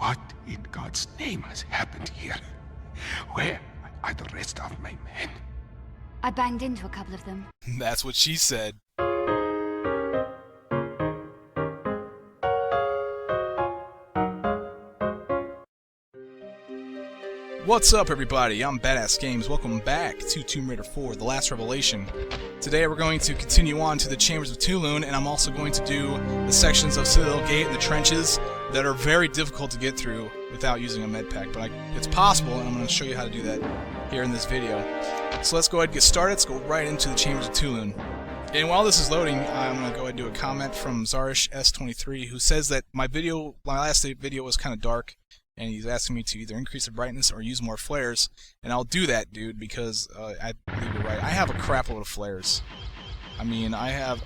What in God's name has happened here? Where are the rest of my men? I banged into a couple of them. That's what she said. What's up, everybody? I'm Badass Games. Welcome back to Tomb Raider 4, The Last Revelation. Today we're going to continue on to the Chambers of Tulun, and I'm also going to do the sections of Citadel Gate and the trenches that are very difficult to get through without using a med pack, but it's possible, and I'm going to show you how to do that here in this video. So let's go ahead and get started. Let's go right into the Chambers of Tulun. And while this is loading, I'm going to go ahead and do a comment from Zarish S23, who says that my last video was kind of dark, and he's asking me to either increase the brightness or use more flares, and I'll do that, dude, because I believe you're right. I have a crap load of flares. I mean, I have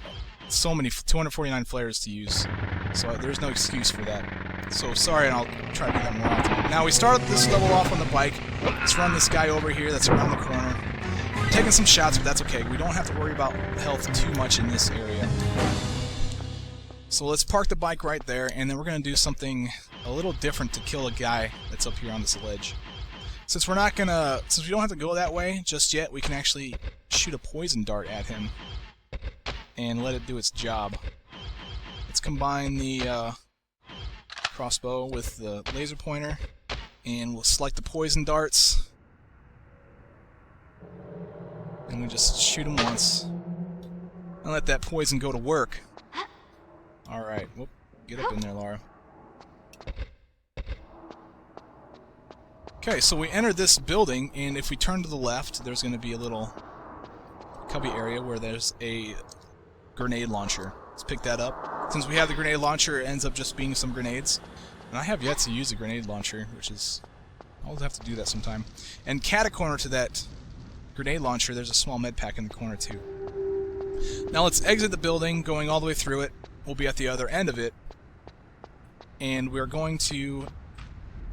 so many, 249 flares to use, so there's no excuse for that. So sorry, and I'll try to do that more often. Now we start this level off on the bike. Let's run this guy over here that's around the corner. We're taking some shots, but that's okay. We don't have to worry about health too much in this area. So let's park the bike right there, and then we're going to do something a little different to kill a guy that's up here on this ledge. Since we don't have to go that way just yet, we can actually shoot a poison dart at him and let it do its job. Let's combine the crossbow with the laser pointer, and we'll select the poison darts, and we just shoot him once and let that poison go to work. Alright, whoop, get up in there, Laura. Okay, so we enter this building, and if we turn to the left, there's going to be a little cubby area where there's a grenade launcher. Let's pick that up. Since we have the grenade launcher, it ends up just being some grenades. And I have yet to use a grenade launcher, which is... I'll have to do that sometime. And cat-a-corner to that grenade launcher, there's a small med pack in the corner, too. Now let's exit the building, going all the way through it. We'll be at the other end of it, and we're going to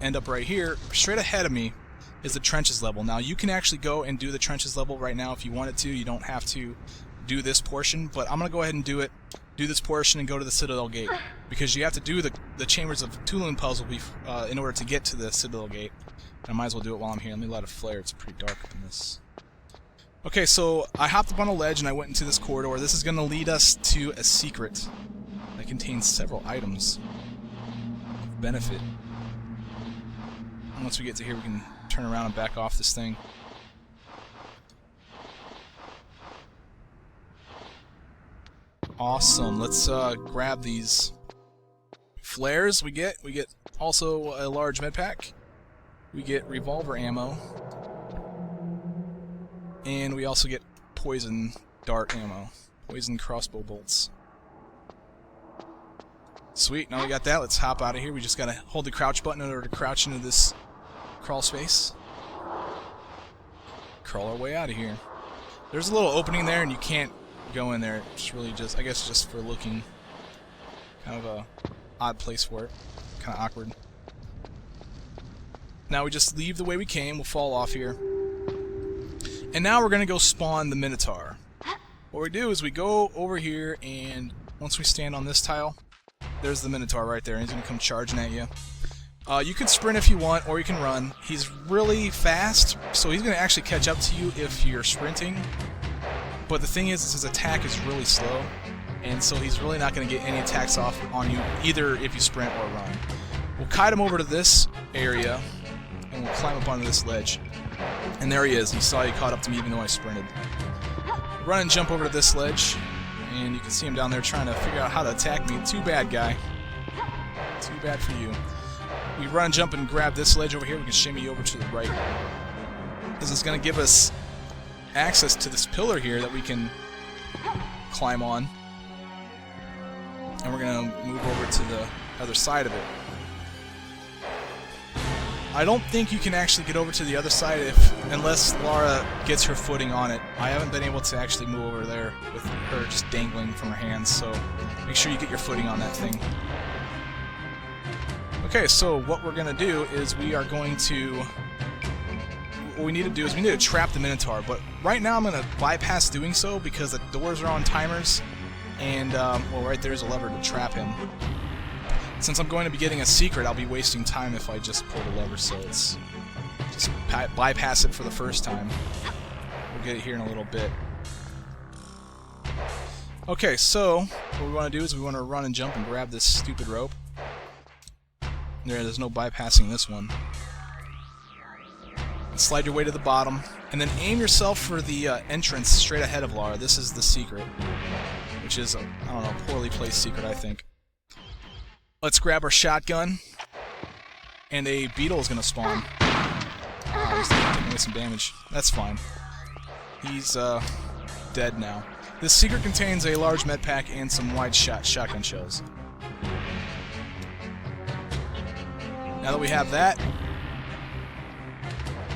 end up right here. Straight ahead of me is the trenches level. Now you can actually go and do the trenches level right now if you wanted to. You don't have to do this portion, but I'm going to go ahead and do this portion and go to the Citadel Gate, because you have to do the Chambers of Tulun puzzle in order to get to the Citadel Gate. And I might as well do it while I'm here. Let me light a flare. It's pretty dark up in this. Okay, so I hopped up on a ledge and I went into this corridor. This is going to lead us to a secret that contains several items of benefit. And once we get to here, we can turn around and back off this thing. Awesome. Let's grab these flares. We get also a large med pack. We get revolver ammo. And we also get poison dart ammo. Poison crossbow bolts. Sweet, now we got that. Let's hop out of here. We just gotta hold the crouch button in order to crouch into this crawl space. Crawl our way out of here. There's a little opening there, and you can't go in there. It's really just, I guess, just for looking. Kind of a odd place for it. Kind of awkward. Now we just leave the way we came. We'll fall off here. And now we're gonna go spawn the Minotaur. What we do is we go over here, and once we stand on this tile, there's the Minotaur right there, and he's going to come charging at you. You can sprint if you want, or you can run. He's really fast, so he's going to actually catch up to you if you're sprinting. But the thing is his attack is really slow, and so he's really not going to get any attacks off on you, either if you sprint or run. We'll kite him over to this area, and we'll climb up onto this ledge. And there he is. He saw he caught up to me even though I sprinted. Run and jump over to this ledge. And you can see him down there trying to figure out how to attack me. Too bad, guy. Too bad for you. We run and jump and grab this ledge over here. We can shimmy over to the right. This is going to give us access to this pillar here that we can climb on. And we're going to move over to the other side of it. I don't think you can actually get over to the other side unless Lara gets her footing on it. I haven't been able to actually move over there with her just dangling from her hands, so make sure you get your footing on that thing. Okay, so what we're going to do is what we need to do is we need to trap the Minotaur, but right now I'm going to bypass doing so because the doors are on timers, and well, right there's a lever to trap him. Since I'm going to be getting a secret, I'll be wasting time if I just pull the lever, so it's just bypass it for the first time. We'll get it here in a little bit. Okay, so what we want to do is we want to run and jump and grab this stupid rope. There's no bypassing this one. And slide your way to the bottom, and then aim yourself for the entrance straight ahead of Lara. This is the secret, which is, I don't know, a poorly placed secret, I think. Let's grab our shotgun, and a beetle is going to spawn. He's taking away some damage. That's fine. He's dead now. This secret contains a large med pack and some wide shotgun shells. Now that we have that,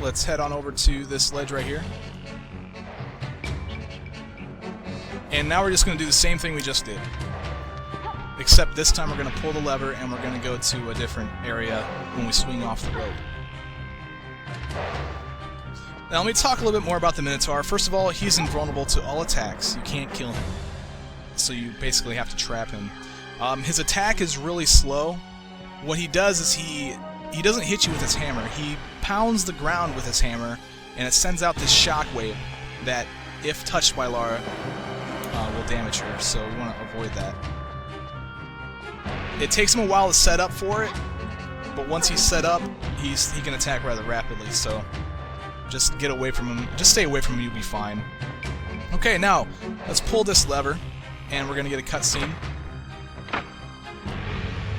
let's head on over to this ledge right here. And now we're just going to do the same thing we just did. Except this time we're going to pull the lever and we're going to go to a different area when we swing off the rope. Now let me talk a little bit more about the Minotaur. First of all, he's invulnerable to all attacks. You can't kill him. So you basically have to trap him. His attack is really slow. What he does is he doesn't hit you with his hammer. He pounds the ground with his hammer and it sends out this shockwave that, if touched by Lara, will damage her. So we want to avoid that. It takes him a while to set up for it, but once he's set up, he can attack rather rapidly, so just get away from him. Just stay away from him, you'll be fine. Okay, now, let's pull this lever, and we're going to get a cutscene.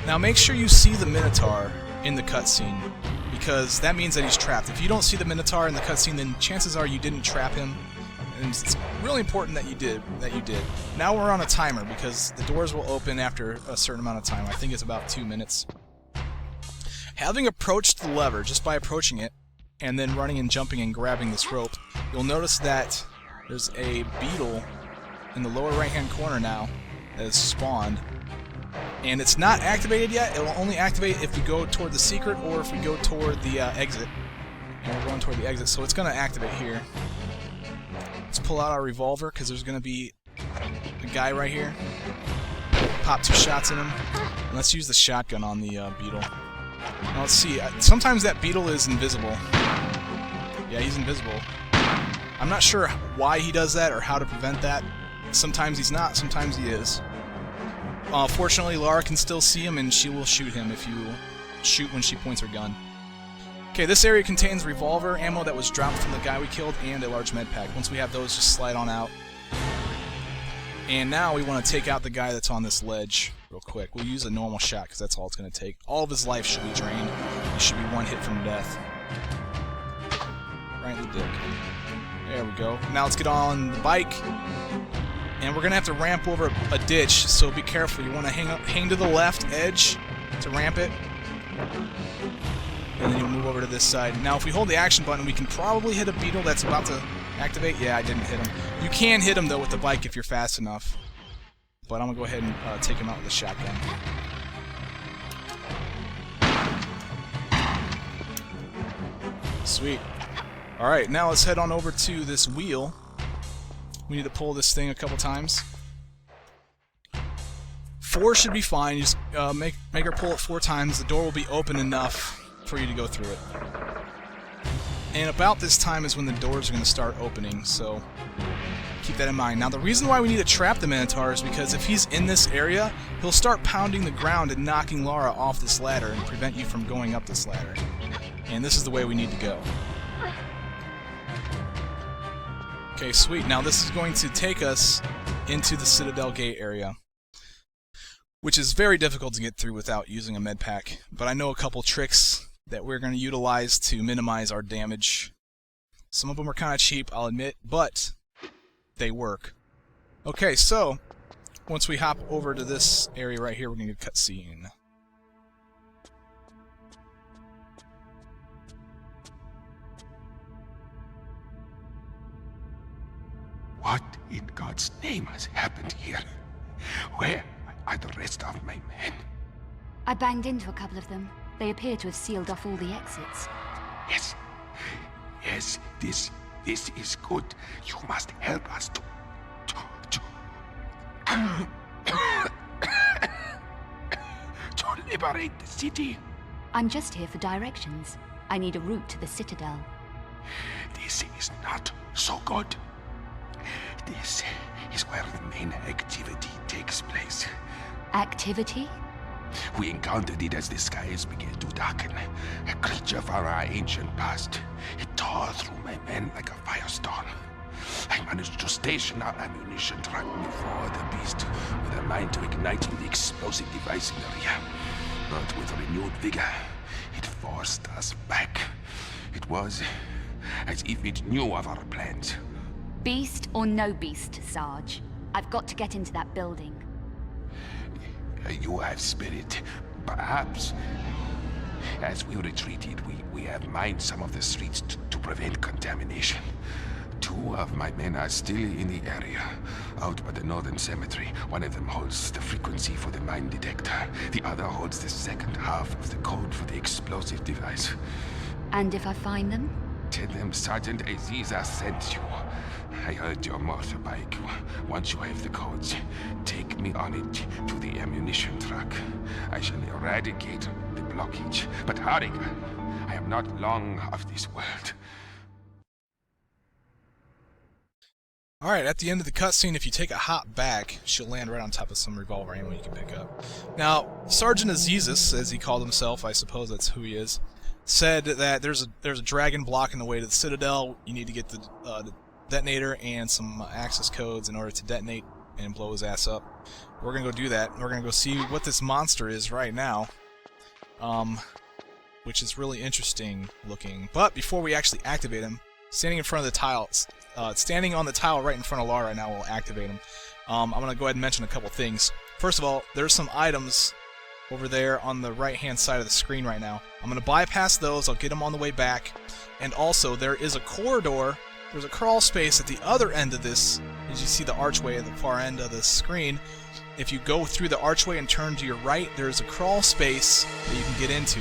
Now make sure you see the Minotaur in the cutscene, because that means that he's trapped. If you don't see the Minotaur in the cutscene, then chances are you didn't trap him. And it's really important that you did. Now we're on a timer because the doors will open after a certain amount of time. I think it's about 2 minutes. Having approached the lever, just by approaching it, and then running and jumping and grabbing this rope, you'll notice that there's a beetle in the lower right-hand corner now that has spawned. And it's not activated yet. It will only activate if we go toward the secret or if we go toward the exit. And we're going toward the exit, so it's going to activate here. Let's pull out our revolver, because there's going to be a guy right here. Pop 2 shots in him. And let's use the shotgun on the beetle. Now let's see. Sometimes that beetle is invisible. Yeah, he's invisible. I'm not sure why he does that or how to prevent that. Sometimes he's not, sometimes he is. Fortunately, Lara can still see him, and she will shoot him if you shoot when she points her gun. Okay, this area contains revolver ammo that was dropped from the guy we killed and a large med pack. Once we have those, just slide on out. And now we want to take out the guy that's on this ledge real quick. We'll use a normal shot because that's all it's going to take. All of his life should be drained. He should be one hit from death. Right in the dick. There we go. Now let's get on the bike. And we're going to have to ramp over a ditch, so be careful. You want to hang to the left edge to ramp it. And then you'll move over to this side. Now, if we hold the action button, we can probably hit a beetle that's about to activate. Yeah, I didn't hit him. You can hit him, though, with the bike if you're fast enough. But I'm going to go ahead and take him out with a shotgun. Sweet. Alright, now let's head on over to this wheel. We need to pull this thing a couple times. 4 should be fine. You just make her pull it 4 times. The door will be open enough for you to go through it. And about this time is when the doors are going to start opening, so keep that in mind. Now, the reason why we need to trap the Minotaur is because if he's in this area, he'll start pounding the ground and knocking Lara off this ladder and prevent you from going up this ladder. And this is the way we need to go. Okay, sweet. Now this is going to take us into the Citadel gate area, which is very difficult to get through without using a med pack. But I know a couple tricks that we're going to utilize to minimize our damage. Some of them are kind of cheap, I'll admit, but they work. Okay, so once we hop over to this area right here, we're going to get a cutscene. What in God's name has happened here? Where are the rest of my men? I banged into a couple of them. They appear to have sealed off all the exits. Yes. Yes, this is good. You must help us to liberate liberate the city. I'm just here for directions. I need a route to the Citadel. This is not so good. This is where the main activity takes place. Activity? We encountered it as the skies began to darken. A creature from our ancient past. It tore through my men like a firestorm. I managed to station our ammunition truck before the beast, with a mind to igniting the explosive device in the rear. But with renewed vigor, it forced us back. It was as if it knew of our plans. Beast or no beast, Sarge. I've got to get into that building. You have spirit. Perhaps, as we retreated, we have mined some of the streets to prevent contamination. 2 of my men are still in the area, out by the northern cemetery. One of them holds the frequency for the mine detector. The other holds the second half of the code for the explosive device. And if I find them? Tell them Sergeant Aziz has sent you. I heard your motorbike. Once you have the codes, take me on it to the ammunition truck. I shall eradicate the blockage. But hurry, I am not long of this world. Alright, at the end of the cutscene, if you take a hop back, she'll land right on top of some revolver ammo you can pick up. Now, Sergeant Aziz, as he called himself, I suppose that's who he is, said that there's a dragon blocking the way to the Citadel. You need to get the detonator and some access codes in order to detonate and blow his ass up. We're gonna go do that. We're gonna go see what this monster is right now, which is really interesting looking. But before we actually activate him, standing in front of the tiles, standing on the tile right in front of Lara right now will activate him. I'm gonna go ahead and mention a couple things. First of all, there's some items over there on the right-hand side of the screen right now. I'm gonna bypass those. I'll get them on the way back. And also, there is a corridor. There's a crawl space at the other end of this. As you see the archway at the far end of the screen, if you go through the archway and turn to your right, there's a crawl space that you can get into.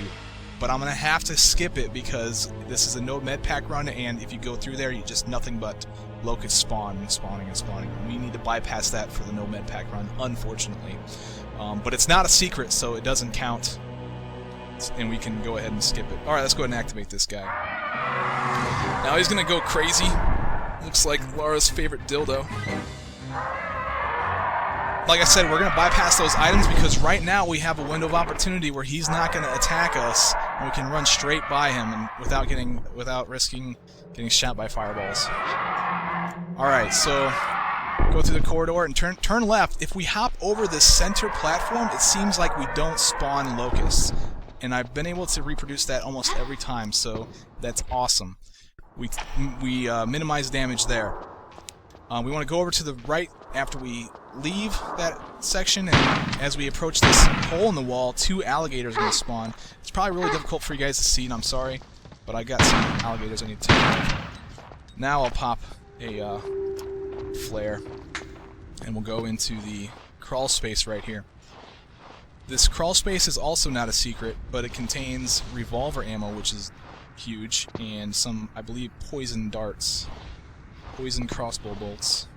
But I'm going to have to skip it because this is a no med pack run, and if you go through there, you just nothing but locusts spawn and spawning and spawning. We need to bypass that for the no med pack run, unfortunately. But it's not a secret, so it doesn't count, and we can go ahead and skip it. Alright, let's go ahead and activate this guy. Now he's gonna go crazy. Looks like Lara's favorite dildo. Like I said, we're gonna bypass those items because right now we have a window of opportunity where he's not gonna attack us, and we can run straight by him and without risking getting shot by fireballs. Alright, so go through the corridor and turn left. If we hop over this center platform, it seems like we don't spawn locusts. And I've been able to reproduce that almost every time, so that's awesome. We minimize damage there. We want to go over to the right after we leave that section, and as we approach this hole in the wall, 2 alligators are going to spawn. It's probably really difficult for you guys to see, and I'm sorry, but I got some alligators I need to take care of. Now I'll pop a flare, and we'll go into the crawl space right here. This crawl space is also not a secret, but it contains revolver ammo, which is huge, and some, I believe, poison darts. Poison crossbow bolts.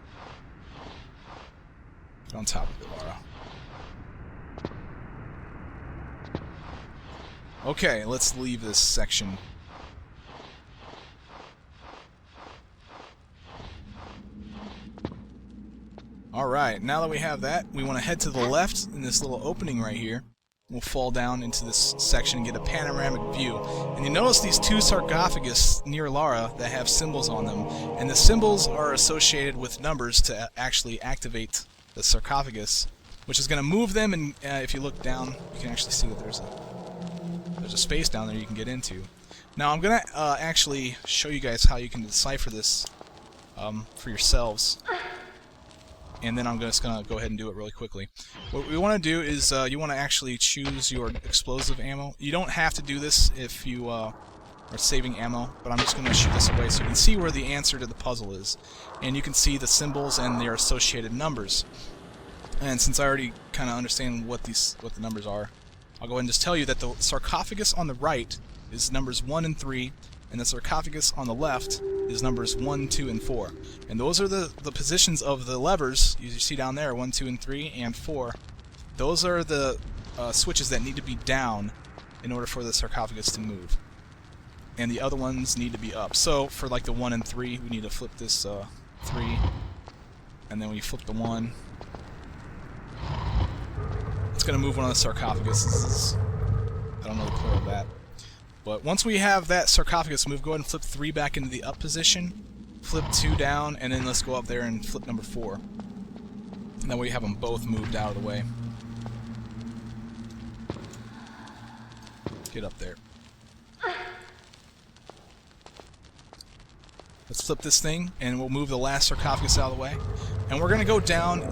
Get on top of it, Lara. Okay, let's leave this section. Alright, now that we have that, we want to head to the left in this little opening right here. We'll fall down into this section and get a panoramic view. And you notice these 2 sarcophagus near Lara that have symbols on them. And the symbols are associated with numbers to actually activate the sarcophagus, which is going to move them, and if you look down, you can actually see that there's a space down there you can get into. Now I'm going to actually show you guys how you can decipher this for yourselves. And then I'm just going to go ahead and do it really quickly. What we want to do is you want to actually choose your explosive ammo. You don't have to do this if you are saving ammo, but I'm just going to shoot this away so you can see where the answer to the puzzle is. And you can see the symbols and their associated numbers. And since I already kind of understand what the numbers are, I'll go ahead and just tell you that the sarcophagus on the right is numbers 1 and 3, and the sarcophagus on the left is numbers 1, 2, and 4. And those are the positions of the levers you see down there, 1, 2, and 3, and 4. Those are the switches that need to be down in order for the sarcophagus to move. And the other ones need to be up. So for like the 1 and 3, we need to flip this 3. And then we flip the 1. It's going to move one of the sarcophaguses. I don't know the plural of that. But once we have that sarcophagus move, go ahead and flip 3 back into the up position. Flip 2 down, and then let's go up there and flip number 4. And that way we have them both moved out of the way. Get up there. Let's flip this thing, and we'll move the last sarcophagus out of the way. And we're going to go down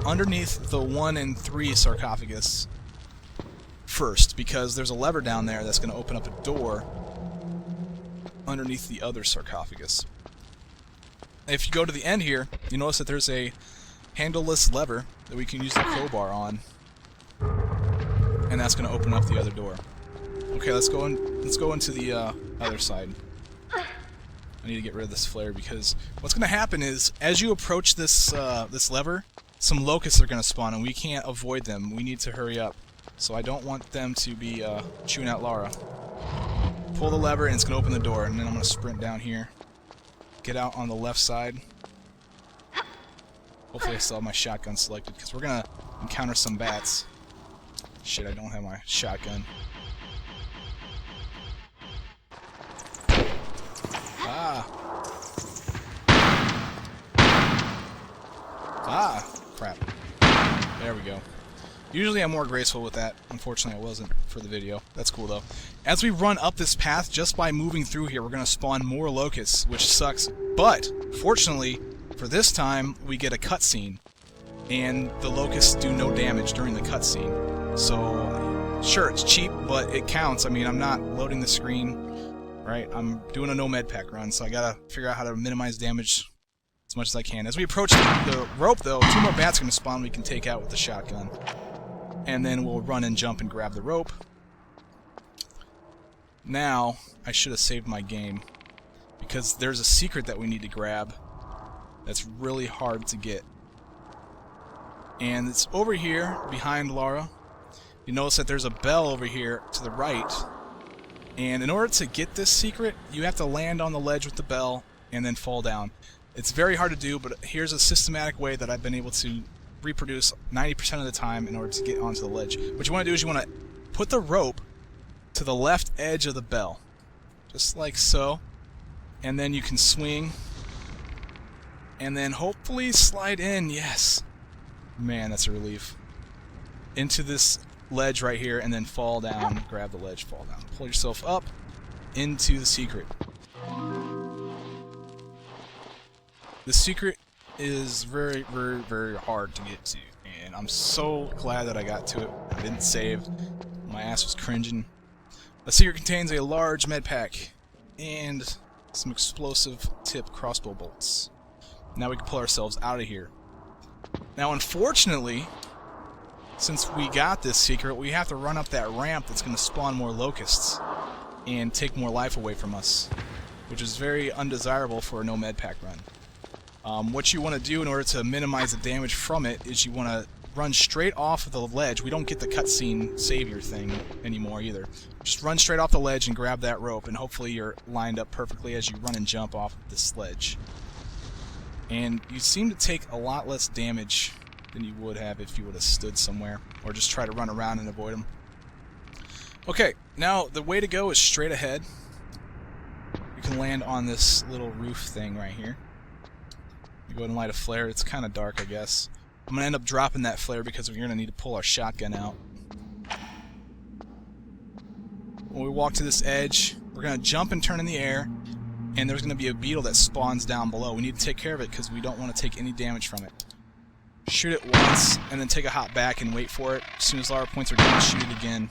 underneath the 1 and 3 sarcophagus first, because there's a lever down there that's going to open up a door underneath the other sarcophagus. If you go to the end here, you notice that there's a handleless lever that we can use the crowbar on, and that's going to open up the other door. Okay, let's go into the other side. I need to get rid of this flare, because what's going to happen is, as you approach this this lever, some locusts are going to spawn, and we can't avoid them. We need to hurry up. So I don't want them to be chewing out Lara. Pull the lever, and it's going to open the door, and then I'm going to sprint down here. Get out on the left side. Hopefully I still have my shotgun selected, because we're going to encounter some bats. Shit, I don't have my shotgun. Crap. There we go. Usually I'm more graceful with that. Unfortunately I wasn't for the video. That's cool though. As we run up this path, just by moving through here, we're going to spawn more locusts, which sucks. But, fortunately, for this time, we get a cutscene. And the locusts do no damage during the cutscene. So, sure, it's cheap, but it counts. I mean, I'm not loading the screen. Right, I'm doing a no med pack run, so I gotta figure out how to minimize damage as much as I can. As we approach the rope, though, 2 more bats are gonna spawn we can take out with the shotgun. And then we'll run and jump and grab the rope. Now, I should have saved my game, because there's a secret that we need to grab that's really hard to get. And it's over here, behind Lara. You notice that there's a bell over here to the right. And in order to get this secret, you have to land on the ledge with the bell and then fall down. It's very hard to do, but here's a systematic way that I've been able to reproduce 90% of the time in order to get onto the ledge. What you want to do is you want to put the rope to the left edge of the bell, just like so, and then you can swing, and then hopefully slide in, yes. Man, that's a relief. Into this ledge right here, and then fall down, grab the ledge, fall down. Pull yourself up into the secret. The secret is very, very, very hard to get to, and I'm so glad that I got to it. I didn't save. My ass was cringing. The secret contains a large med pack and some explosive tip crossbow bolts. Now we can pull ourselves out of here. Now, unfortunately, since we got this secret, we have to run up that ramp that's going to spawn more locusts and take more life away from us, which is very undesirable for a no med pack run. What you want to do in order to minimize the damage from it is you want to run straight off of the ledge. We don't get the cutscene savior thing anymore either. Just run straight off the ledge and grab that rope, and hopefully you're lined up perfectly as you run and jump off of this ledge. And you seem to take a lot less damage than you would have if you would have stood somewhere or just try to run around and avoid them. Okay, now the way to go is straight ahead. You can land on this little roof thing right here. You go ahead and light a flare. It's kind of dark, I guess. I'm going to end up dropping that flare because we're going to need to pull our shotgun out. When we walk to this edge, we're going to jump and turn in the air, and there's going to be a beetle that spawns down below. We need to take care of it because we don't want to take any damage from it. Shoot it once, and then take a hop back and wait for it. As soon as Lara points her gun, shoot it again.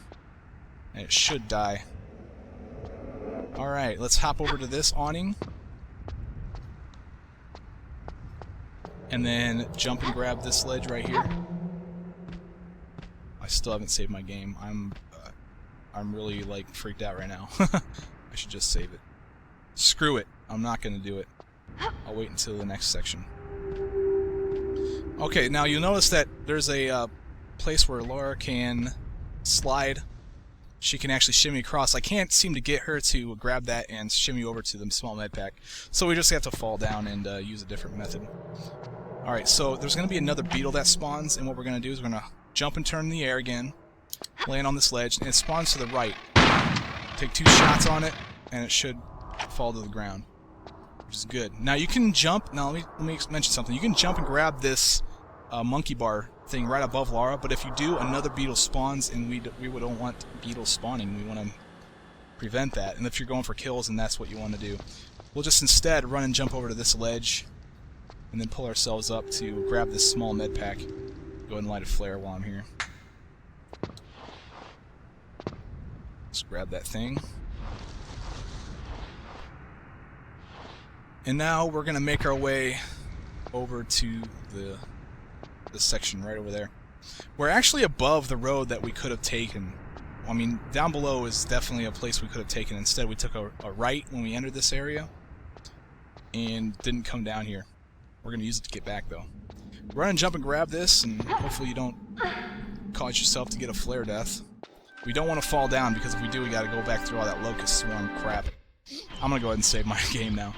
And it should die. Alright, let's hop over to this awning. And then jump and grab this ledge right here. I still haven't saved my game. I'm really, like, freaked out right now. I should just save it. Screw it. I'm not going to do it. I'll wait until the next section. Okay, now you'll notice that there's a place where Lara can slide, she can actually shimmy across. I can't seem to get her to grab that and shimmy over to the small med pack, so we just have to fall down and use a different method. Alright, so there's going to be another beetle that spawns, and what we're going to do is we're going to jump and turn in the air again, land on this ledge, and it spawns to the right. Take 2 shots on it, and it should fall to the ground, which is good. Now you can jump. Now let me mention something. You can jump and grab this monkey bar thing right above Lara, but if you do, another beetle spawns, and we don't want beetles spawning. We want to prevent that. And if you're going for kills, and that's what you want to do, we'll just instead run and jump over to this ledge, and then pull ourselves up to grab this small med pack. Go ahead and light a flare while I'm here. Just grab that thing. And now we're going to make our way over to the section right over there. We're actually above the road that we could have taken. I mean, down below is definitely a place we could have taken. Instead, we took a right when we entered this area and didn't come down here. We're going to use it to get back, though. Run and jump and grab this, and hopefully you don't cause yourself to get a flare death. We don't want to fall down, because if we do, we got to go back through all that locust swarm crap. I'm going to go ahead and save my game now.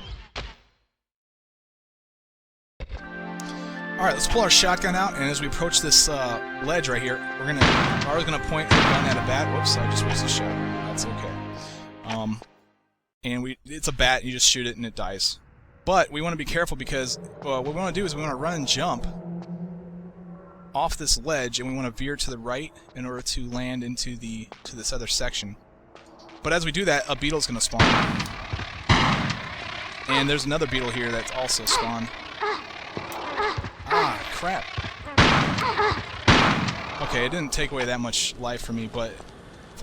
Alright, let's pull our shotgun out, and as we approach this ledge right here, Lara's gonna point her gun at a bat. Whoops, I just wasted a shot. That's okay. And it's a bat, you just shoot it and it dies. But we want to be careful, because what we want to do is we want to run and jump off this ledge, and we want to veer to the right in order to land into this other section. But as we do that, a beetle's gonna spawn. And there's another beetle here that's also spawned. Ah, crap. Okay, it didn't take away that much life for me, but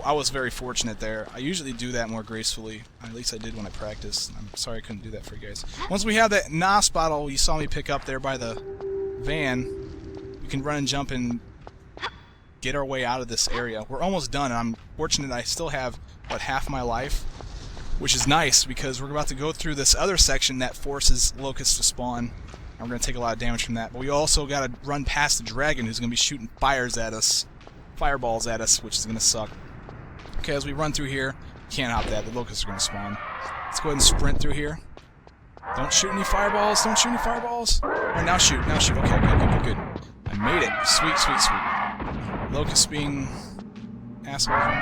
I was very fortunate there. I usually do that more gracefully. At least I did when I practiced. I'm sorry I couldn't do that for you guys. Once we have that NOS bottle you saw me pick up there by the van, we can run and jump and get our way out of this area. We're almost done, and I'm fortunate I still have, what, half my life? Which is nice, because we're about to go through this other section that forces locusts to spawn. We're going to take a lot of damage from that, but we also got to run past the dragon, who's going to be shooting fireballs at us, which is going to suck. Okay, as we run through here, can't hop that. The locusts are going to spawn. Let's go ahead and sprint through here. Don't shoot any fireballs. Don't shoot any fireballs. Alright, now shoot. Now shoot. Okay, good. I made it. Sweet. Locusts being assholes right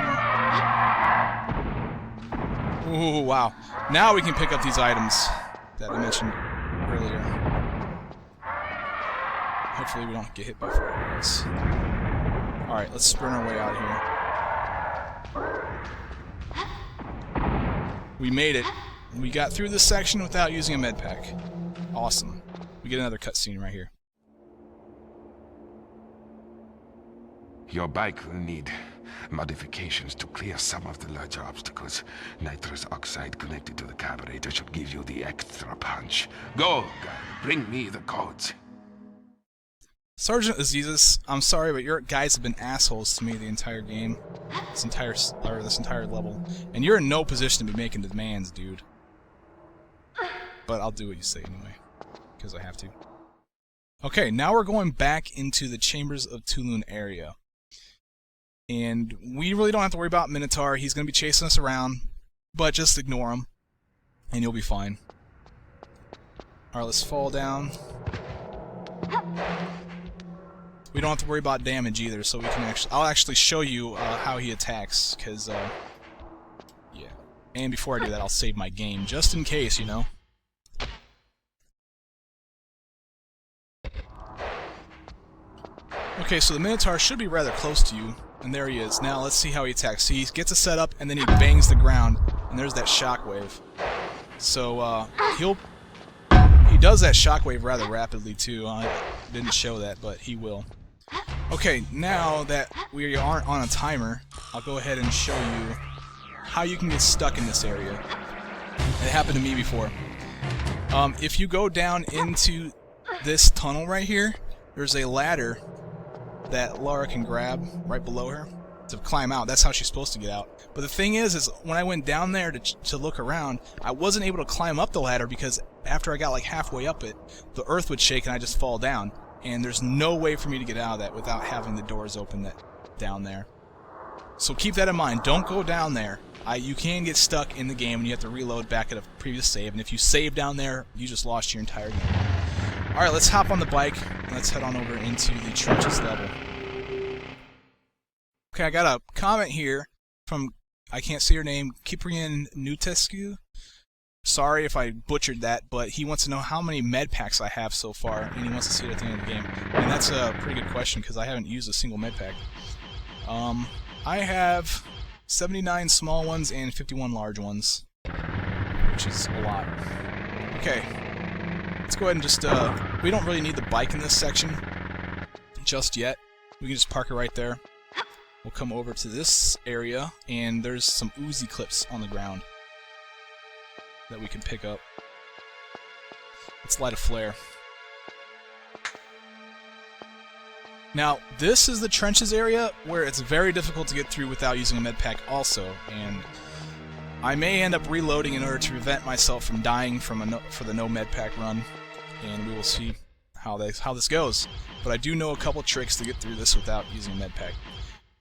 now. Ooh, wow. Now we can pick up these items that I mentioned earlier. Hopefully we don't get hit by fireballs. Alright, let's sprint our way out here. We made it. We got through this section without using a med pack. Awesome. We get another cutscene right here. Your bike will need modifications to clear some of the larger obstacles. Nitrous oxide connected to the carburetor should give you the extra punch. Go, guy. Bring me the codes. Sergeant Aziz, I'm sorry, but your guys have been assholes to me the entire game. This entire level. And you're in no position to be making demands, dude. But I'll do what you say anyway. Because I have to. Okay, now we're going back into the Chambers of Tulun area. And we really don't have to worry about Minotaur. He's going to be chasing us around. But just ignore him. And you'll be fine. Alright, let's fall down. We don't have to worry about damage either, so we can I'll actually show you how he attacks, because, yeah. And before I do that, I'll save my game, just in case, you know. Okay, so the Minotaur should be rather close to you, and there he is. Now, let's see how he attacks. See, he gets a setup, and then he bangs the ground, and there's that shockwave. So, he does that shockwave rather rapidly, too. I didn't show that, but he will. Okay, now that we aren't on a timer, I'll go ahead and show you how you can get stuck in this area. It happened to me before. If you go down into this tunnel right here, there's a ladder that Lara can grab right below her to climb out. That's how she's supposed to get out. But the thing is when I went down there to look around, I wasn't able to climb up the ladder, because after I got like halfway up it, the earth would shake and I just fall down. And there's no way for me to get out of that without having the doors open down there. So keep that in mind. Don't go down there. You can get stuck in the game and you have to reload back at a previous save. And if you save down there, you just lost your entire game. Alright, let's hop on the bike and let's head on over into the trenches level. Okay, I got a comment here from, I can't say your name, Cyprian Nutescu. Sorry if I butchered that, but he wants to know how many med packs I have so far, and he wants to see it at the end of the game. And that's a pretty good question, because I haven't used a single med pack. I have 79 small ones and 51 large ones, which is a lot. Okay, let's go ahead and just, we don't really need the bike in this section just yet. We can just park it right there. We'll come over to this area, and there's some Uzi clips on the ground that we can pick up. Let's light a flare. Now, this is the trenches area where it's very difficult to get through without using a med pack also, and I may end up reloading in order to prevent myself from dying from for the no med pack run, and we will see how this goes. But I do know a couple tricks to get through this without using a med pack.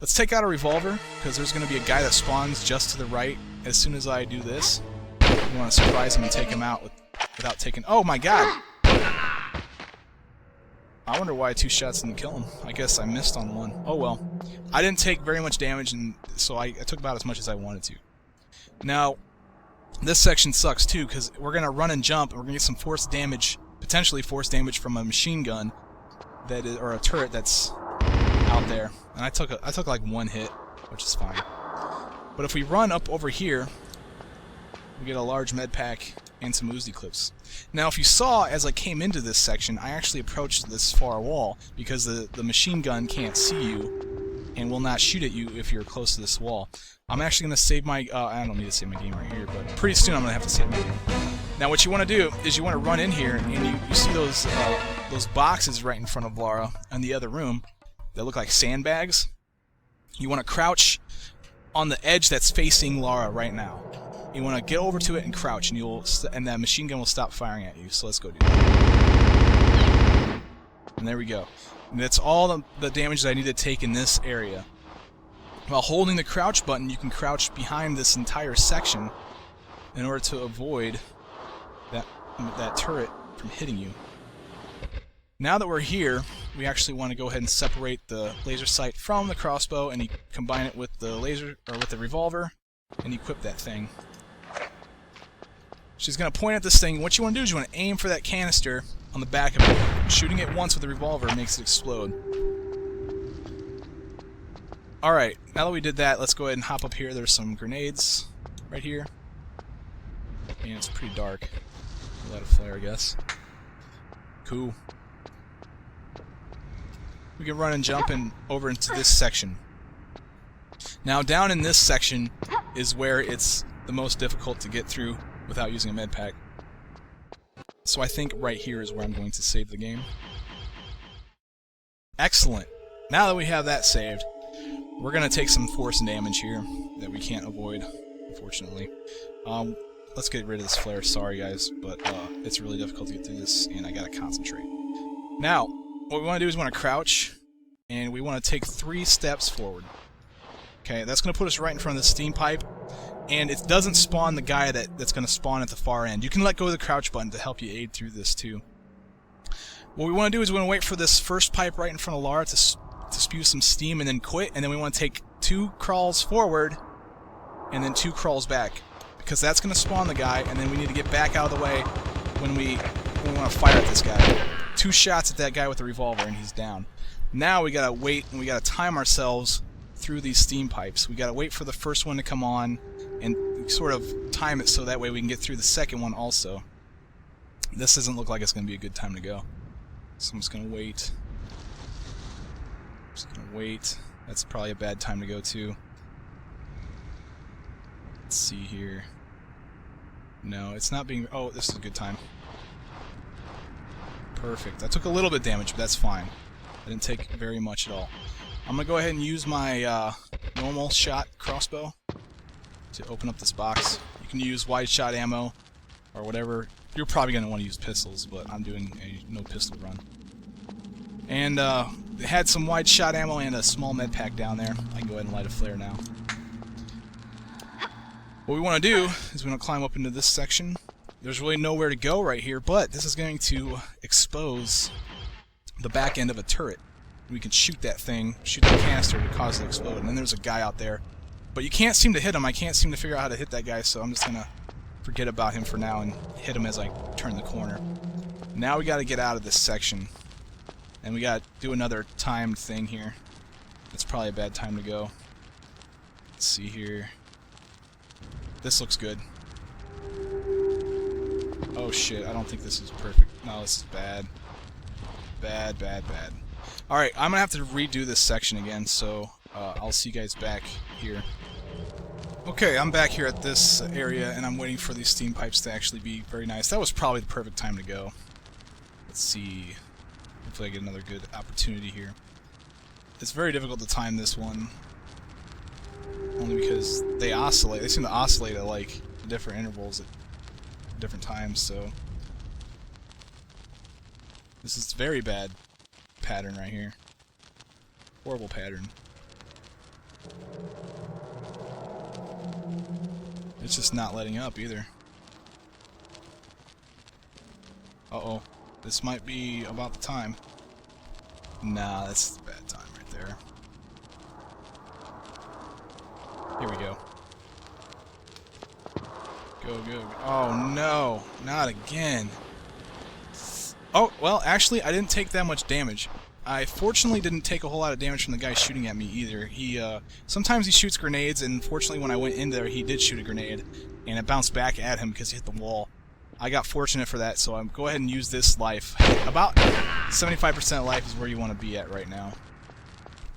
Let's take out a revolver, because there's going to be a guy that spawns just to the right as soon as I do this. We want to surprise him and take him out without taking... Oh my god! I wonder why 2 shots didn't kill him. I guess I missed on one. Oh well. I didn't take very much damage, and so I took about as much as I wanted to. Now, this section sucks too, because we're going to run and jump, and we're going to get some force damage, potentially force damage from a machine gun, that is, or a turret that's out there. And I took like 1 hit, which is fine. But if we run up over here, we get a large med pack and some Uzi clips. Now, if you saw, as I came into this section, I actually approached this far wall because the machine gun can't see you and will not shoot at you if you're close to this wall. I'm actually going to save my... I don't need to save my game right here, but pretty soon I'm going to have to save my game. Now, what you want to do is you want to run in here, and you see those boxes right in front of Lara in the other room that look like sandbags. You want to crouch on the edge that's facing Lara right now. You want to get over to it and crouch, and that machine gun will stop firing at you. So let's go do that. And there we go. And that's all the damage that I need to take in this area. While holding the crouch button, you can crouch behind this entire section in order to avoid that turret from hitting you. Now that we're here, we actually want to go ahead and separate the laser sight from the crossbow, and you combine it with the with the revolver, and equip that thing. She's going to point at this thing. What you want to do is you want to aim for that canister on the back of it. Shooting it once with the revolver makes it explode. Alright, now that we did that, let's go ahead and hop up here. There's some grenades right here. And it's pretty dark. Light a flare, I guess. Cool. We can run and jump over into this section. Now, down in this section is where it's the most difficult to get through without using a med pack. So I think right here is where I'm going to save the game. Excellent. Now that we have that saved, we're going to take some force and damage here that we can't avoid, unfortunately. Let's get rid of this flare. Sorry, guys, but it's really difficult to get through this, and I got to concentrate. Now, what we want to do is we want to crouch, and we want to take 3 steps forward. Okay, that's going to put us right in front of the steam pipe, and it doesn't spawn the guy that's going to spawn at the far end. You can let go of the crouch button to help you aid through this too. What we want to do is we want to wait for this first pipe right in front of Lara to spew some steam and then quit, and then we want to take 2 crawls forward and then 2 crawls back, because that's going to spawn the guy, and then we need to get back out of the way when we want to fire at this guy. 2 shots at that guy with the revolver and he's down. Now we gotta wait, and we gotta time ourselves through these steam pipes. We gotta wait for the first one to come on and sort of time it so that way we can get through the second one also. This doesn't look like it's gonna be a good time to go. So I'm just gonna wait. That's probably a bad time to go too. Let's see here. No, it's not being... Oh, this is a good time. Perfect. I took a little bit of damage, but that's fine. I didn't take very much at all. I'm going to go ahead and use my normal shot crossbow to open up this box. You can use wide shot ammo or whatever. You're probably going to want to use pistols, but I'm doing a no pistol run. And it had some wide shot ammo and a small med pack down there. I can go ahead and light a flare now. What we want to do is we want to climb up into this section. There's really nowhere to go right here, but this is going to expose the back end of a turret. We can shoot that thing, shoot the canister to cause it to explode, and then there's a guy out there. But you can't seem to hit him. I can't seem to figure out how to hit that guy, so I'm just going to forget about him for now and hit him as I turn the corner. Now we got to get out of this section. And we got to do another timed thing here. It's probably a bad time to go. Let's see here. This looks good. Oh shit, I don't think this is perfect. No, this is bad. Bad, bad, bad. Alright, I'm gonna have to redo this section again, so I'll see you guys back here. Okay, I'm back here at this area, and I'm waiting for these steam pipes to actually be very nice. That was probably the perfect time to go. Let's see. Hopefully I get another good opportunity here. It's very difficult to time this one. Only because they oscillate. They seem to oscillate at like different intervals at different times, so this is very bad pattern right here. Horrible pattern. It's just not letting up either. Uh-oh. This might be about the time. Nah, that's a bad time right there. Here we go. Go, go, go. Oh no! Not again! Oh, well, actually, I didn't take that much damage. I fortunately didn't take a whole lot of damage from the guy shooting at me either. Sometimes he shoots grenades, and fortunately when I went in there, he did shoot a grenade, and it bounced back at him because he hit the wall. I got fortunate for that, so I'm go ahead and use this life. About 75% life is where you want to be at right now.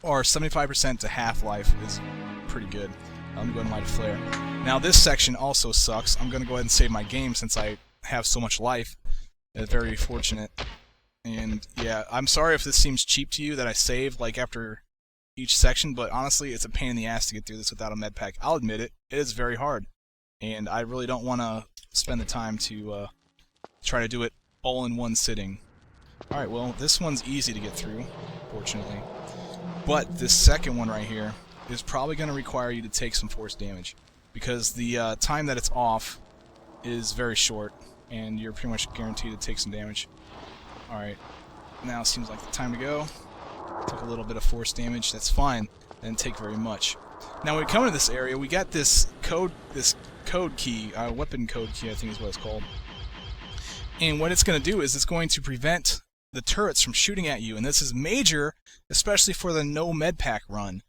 Or 75% to half life is pretty good. I'm going to go ahead and light a flare. Now this section also sucks. I'm going to go ahead and save my game since I have so much life. It's very fortunate. And yeah, I'm sorry if this seems cheap to you that I save like after each section, but honestly it's a pain in the ass to get through this without a med pack. I'll admit it. It is very hard. And I really don't want to spend the time to try to do it all in one sitting. Alright, well, this one's easy to get through, fortunately. But this second one right here is probably going to require you to take some force damage, because the time that it's off is very short, and you're pretty much guaranteed to take some damage. Alright, now it seems like the time to go. Took a little bit of force damage, that's fine. Didn't take very much. Now when we come to this area, we got this code key, weapon code key I think is what it's called. And what it's going to do is it's going to prevent the turrets from shooting at you, and this is major, especially for the no med pack run.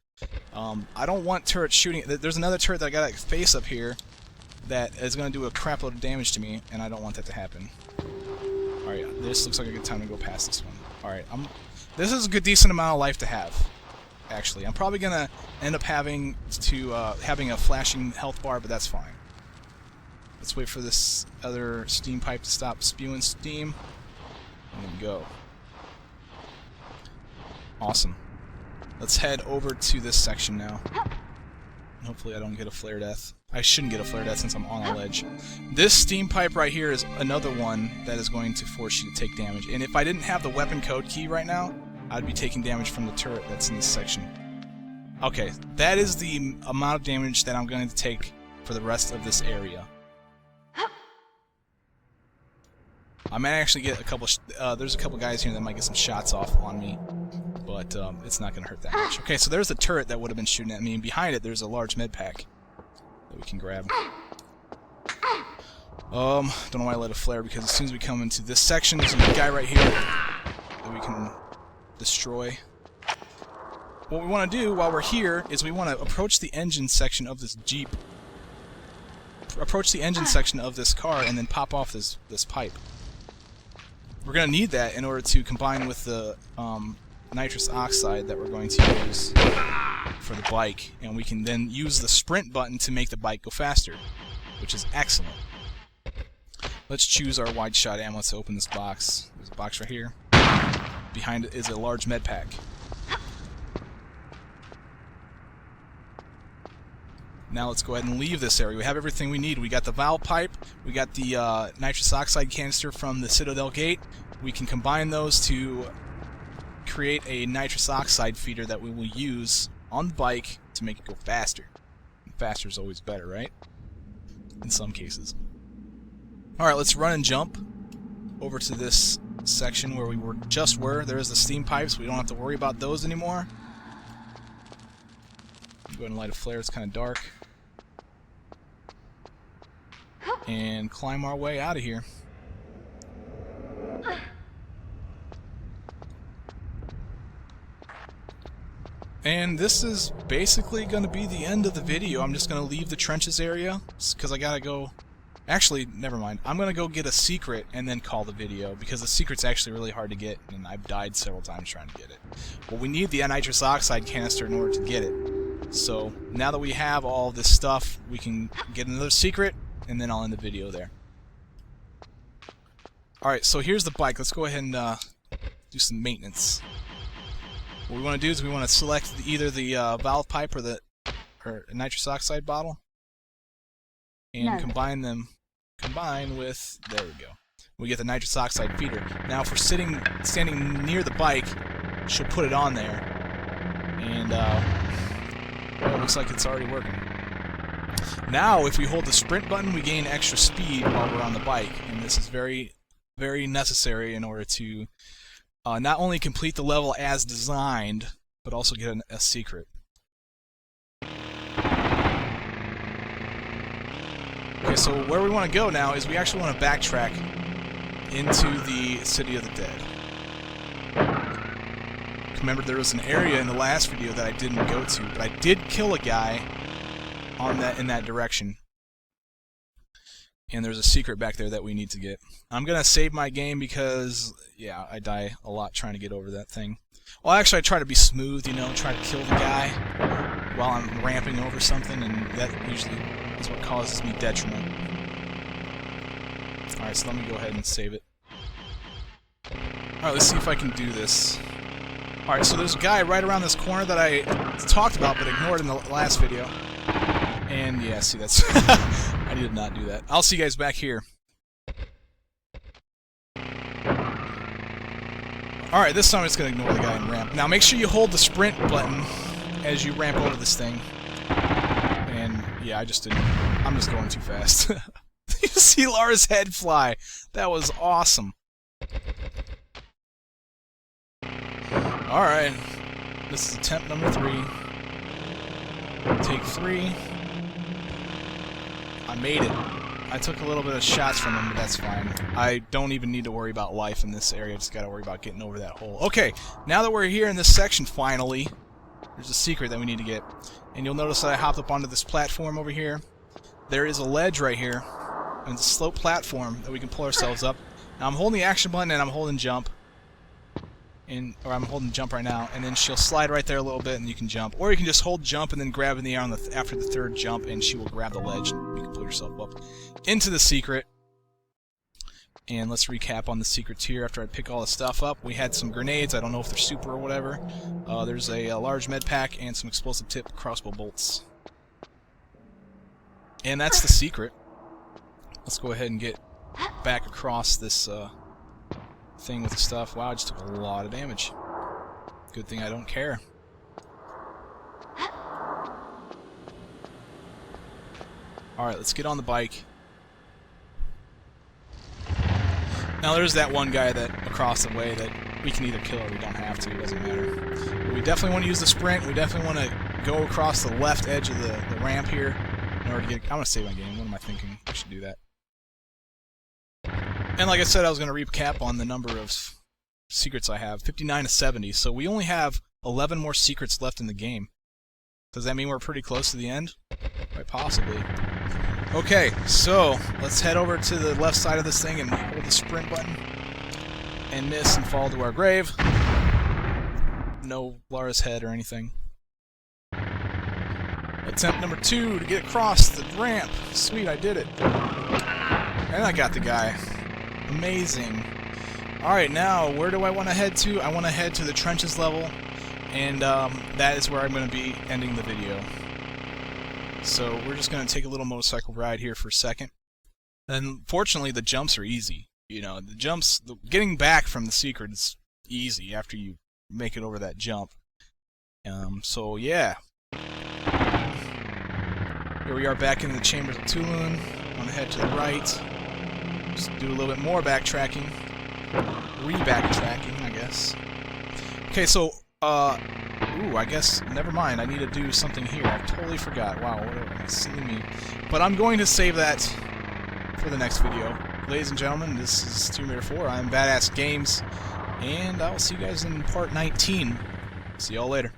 I don't want turrets shooting. There's another turret that I got a face up here that is going to do a crap load of damage to me, and I don't want that to happen. Alright, this looks like a good time to go past this one. Alright, this is a good decent amount of life to have, actually. I'm probably going to end up having a flashing health bar, but that's fine. Let's wait for this other steam pipe to stop spewing steam, and then go. Awesome. Let's head over to this section now. Hopefully I don't get a flare death. I shouldn't get a flare death since I'm on a ledge. This steam pipe right here is another one that is going to force you to take damage. And if I didn't have the weapon code key right now, I'd be taking damage from the turret that's in this section. Okay, that is the amount of damage that I'm going to take for the rest of this area. I might actually get a couple. There's a couple guys here that might get some shots off on me, but it's not going to hurt that much. Okay, so there's a turret that would have been shooting at me, and behind it there's a large med pack that we can grab. Don't know why I let it flare, because as soon as we come into this section, there's a guy right here that we can destroy. What we want to do while we're here is we want to approach the engine section of this Jeep. Approach the engine section of this car and then pop off this pipe. We're going to need that in order to combine with the nitrous oxide that we're going to use for the bike, and we can then use the sprint button to make the bike go faster, which is excellent. Let's choose our wide shot ammo. Let's open this box. There's a box right here. Behind it is a large med pack. Now let's go ahead and leave this area. We have everything we need. We got the valve pipe, we got the nitrous oxide canister from the Citadel gate. We can combine those to create a nitrous oxide feeder that we will use on the bike to make it go faster. Faster is always better, right? In some cases. Alright, let's run and jump over to this section where we just were. There is the steam pipes. We don't have to worry about those anymore. Go ahead and light a flare. It's kind of dark. And climb our way out of here. And this is basically going to be the end of the video. I'm just going to leave the trenches area because I gotta go. Actually, never mind. I'm going to go get a secret and then call the video because the secret's actually really hard to get and I've died several times trying to get it. Well, we need the nitrous oxide canister in order to get it. So now that we have all this stuff, we can get another secret and then I'll end the video there. Alright, so here's the bike. Let's go ahead and do some maintenance. What we want to do is we want to select either the valve pipe or the nitrous oxide bottle and combine with, there we go. We get the nitrous oxide feeder. Now if we're standing near the bike, she'll put it on there and well, it looks like it's already working. Now if we hold the sprint button, we gain extra speed while we're on the bike, and this is very, very necessary in order to not only complete the level as designed, but also get a secret. Okay, so where we want to go now is we actually want to backtrack into the City of the Dead. Remember, there was an area in the last video that I didn't go to, but I did kill a guy in that direction. And there's a secret back there that we need to get. I'm going to save my game because, yeah, I die a lot trying to get over that thing. Well, actually, I try to be smooth, you know, try to kill the guy while I'm ramping over something, and that usually is what causes me detriment. Alright, so let me go ahead and save it. Alright, let's see if I can do this. Alright, so there's a guy right around this corner that I talked about but ignored in the last video. And yeah, see, that's... I did not do that. I'll see you guys back here. Alright, this time I'm just going to ignore the guy and ramp. Now make sure you hold the sprint button as you ramp over this thing. And yeah, I just didn't... I'm just going too fast. You see Lara's head fly. That was awesome. Alright. This is attempt number 3. Take 3. I made it. I took a little bit of shots from him, but that's fine. I don't even need to worry about life in this area. I just gotta worry about getting over that hole. Okay, now that we're here in this section, finally, there's a secret that we need to get. And you'll notice that I hopped up onto this platform over here. There is a ledge right here, and it's a slope platform that we can pull ourselves up. Now I'm holding the action button and I'm holding jump. Or I'm holding jump right now, and then she'll slide right there a little bit and you can jump. Or you can just hold jump and then grab in the air on after the third jump and she will grab the ledge and you can pull yourself up into the secret. And let's recap on the secrets here after I pick all the stuff up. We had some grenades, I don't know if they're super or whatever. There's a large med pack and some explosive tip crossbow bolts. And that's the secret. Let's go ahead and get back across this thing with the stuff. Wow, I just took a lot of damage. Good thing I don't care. Alright, let's get on the bike. Now there's that one guy that across the way that we can either kill or we don't have to, it doesn't matter. But we definitely want to use the sprint, we definitely want to go across the left edge of the ramp here in order to get... I'm going to save my game, what am I thinking? I should do that. And like I said, I was going to recap on the number of secrets I have. 59 to 70, so we only have 11 more secrets left in the game. Does that mean we're pretty close to the end? Quite possibly. Okay, so let's head over to the left side of this thing and hold the sprint button. And miss and fall to our grave. No Lara's head or anything. Attempt number 2 to get across the ramp. Sweet, I did it. And I got the guy. Amazing. Alright, now, where do I want to head to? I want to head to the trenches level, and that is where I'm going to be ending the video. So, we're just going to take a little motorcycle ride here for a second. And fortunately, the jumps are easy. You know, the jumps, getting back from the secret is easy after you make it over that jump. So yeah. Here we are back in the chambers of Tulun. I'm gonna head to the right. Just do a little bit more backtracking. Re-backtracking, I guess. Okay, so, ooh, I guess, never mind. I need to do something here. I totally forgot. Wow, what a silly me. But I'm going to save that for the next video. Ladies and gentlemen, this is Tomb Raider 4. I'm Badass Games, and I'll see you guys in part 19. See y'all later.